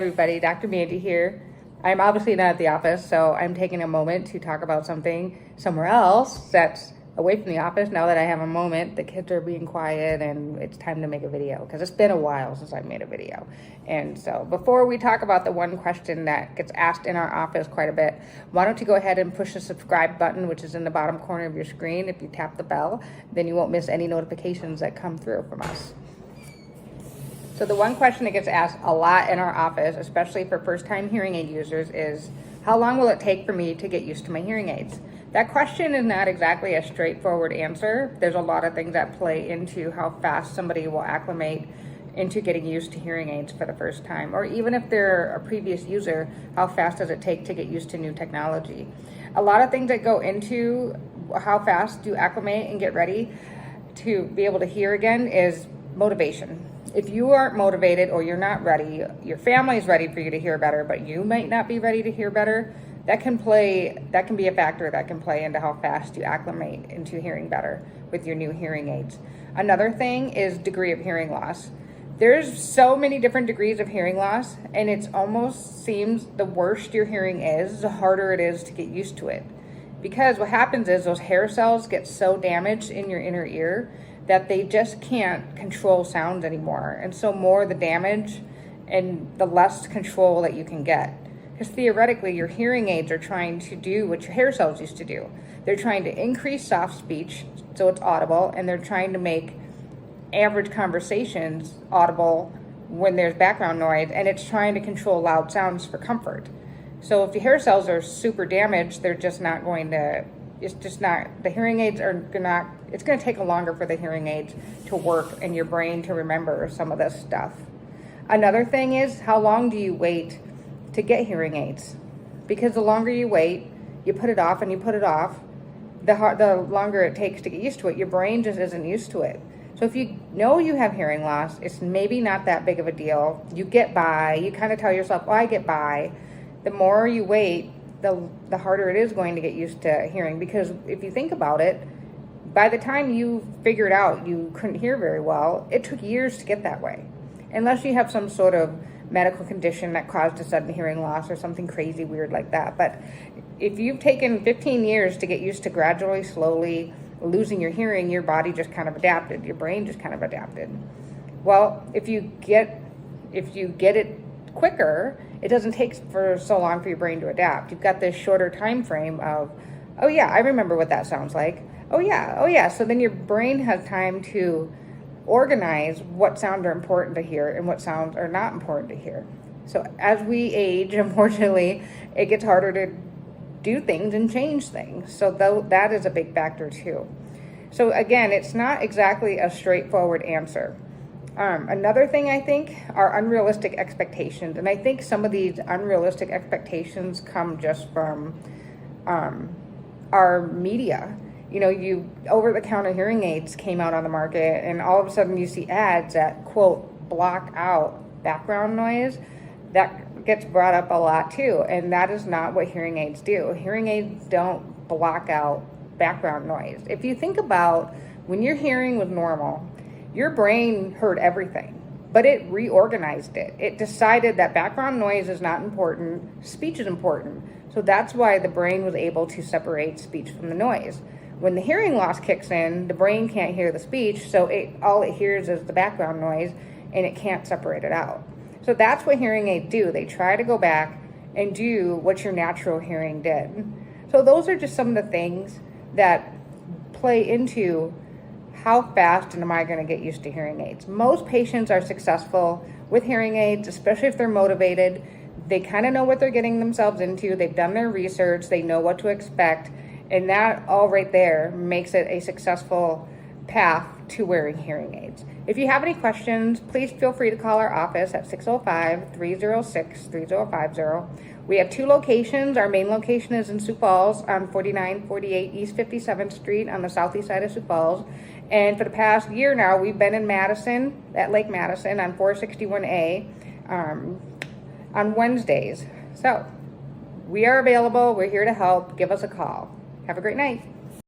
everybody, Dr. Mandy here. I'm obviously not at the office, so I'm taking a moment to talk about something somewhere else that's away from the office. Now that I have a moment, the kids are being quiet and it's time to make a video because it's been a while since I made a video. And so before we talk about the one question that gets asked in our office quite a bit, why don't you go ahead and push the subscribe button, which is in the bottom corner of your screen. If you tap the bell, then you won't miss any notifications that come through from us. So the one question that gets asked a lot in our office, especially for first-time hearing aid users, is how long will it take for me to get used to my hearing aids? That question is not exactly a straightforward answer. There's a lot of things that play into how fast somebody will acclimate into getting used to hearing aids for the first time, or even if they're a previous user, how fast does it take to get used to new technology? A lot of things that go into how fast you acclimate and get ready to be able to hear again is motivation. If you aren't motivated or you're not ready, your family is ready for you to hear better, but you might not be ready to hear better, that can be a factor that can play into how fast you acclimate into hearing better with your new hearing aids. Another thing is degree of hearing loss. There's so many different degrees of hearing loss, and it almost seems the worse your hearing is, the harder it is to get used to it. Because what happens is those hair cells get so damaged in your inner ear that they just can't control sounds anymore. And so more the damage and the less control that you can get. Because theoretically, your hearing aids are trying to do what your hair cells used to do. They're trying to increase soft speech so it's audible, and they're trying to make average conversations audible when there's background noise, and it's trying to control loud sounds for comfort. So if your hair cells are super damaged, they're just not going to, the hearing aids it's going to take longer for the hearing aids to work and your brain to remember some of this stuff. Another thing is, how long do you wait to get hearing aids? Because the longer you wait, you put it off and you put it off, the longer it takes to get used to it. Your brain just isn't used to it. So if you know you have hearing loss, it's maybe not that big of a deal. You get by, you kind of tell yourself, oh, I get by. The more you wait, the harder it is going to get used to hearing. Because if you think about it, by the time you figured out you couldn't hear very well, it took years to get that way. Unless you have some sort of medical condition that caused a sudden hearing loss or something crazy weird like that. But if you've taken 15 years to get used to gradually, slowly losing your hearing, your body just kind of adapted, your brain just kind of adapted. Well, if you get it quicker, it doesn't take for so long for your brain to adapt. You've got this shorter time frame of, oh yeah, I remember what that sounds like. Oh yeah. So then your brain has time to organize what sounds are important to hear and what sounds are not important to hear. So as we age, unfortunately, it gets harder to do things and change things. So that is a big factor too. So again, it's not exactly a straightforward answer. Another thing I think are unrealistic expectations. And I think some of these unrealistic expectations come just from our media. You know, over-the-counter hearing aids came out on the market, and all of a sudden you see ads that, quote, block out background noise. That gets brought up a lot too, and that is not what hearing aids do. Hearing aids don't block out background noise. If you think about when your hearing was normal, your brain heard everything, but it reorganized it. It decided that background noise is not important, speech is important. So that's why the brain was able to separate speech from the noise. When the hearing loss kicks in, the brain can't hear the speech, so all it hears is the background noise, and it can't separate it out. So that's what hearing aids do. They try to go back and do what your natural hearing did. So those are just some of the things that play into how fast am I going to get used to hearing aids. Most patients are successful with hearing aids, especially if they're motivated. They kind of know what they're getting themselves into. They've done their research. They know what to expect. And that all right there makes it a successful path to wearing hearing aids. If you have any questions, please feel free to call our office at 605-306-3050. We have 2 locations. Our main location is in Sioux Falls on 4948 East 57th Street on the southeast side of Sioux Falls. And for the past year now, we've been in Madison, at Lake Madison on 461A on Wednesdays. So we are available. We're here to help. Give us a call. Have a great night.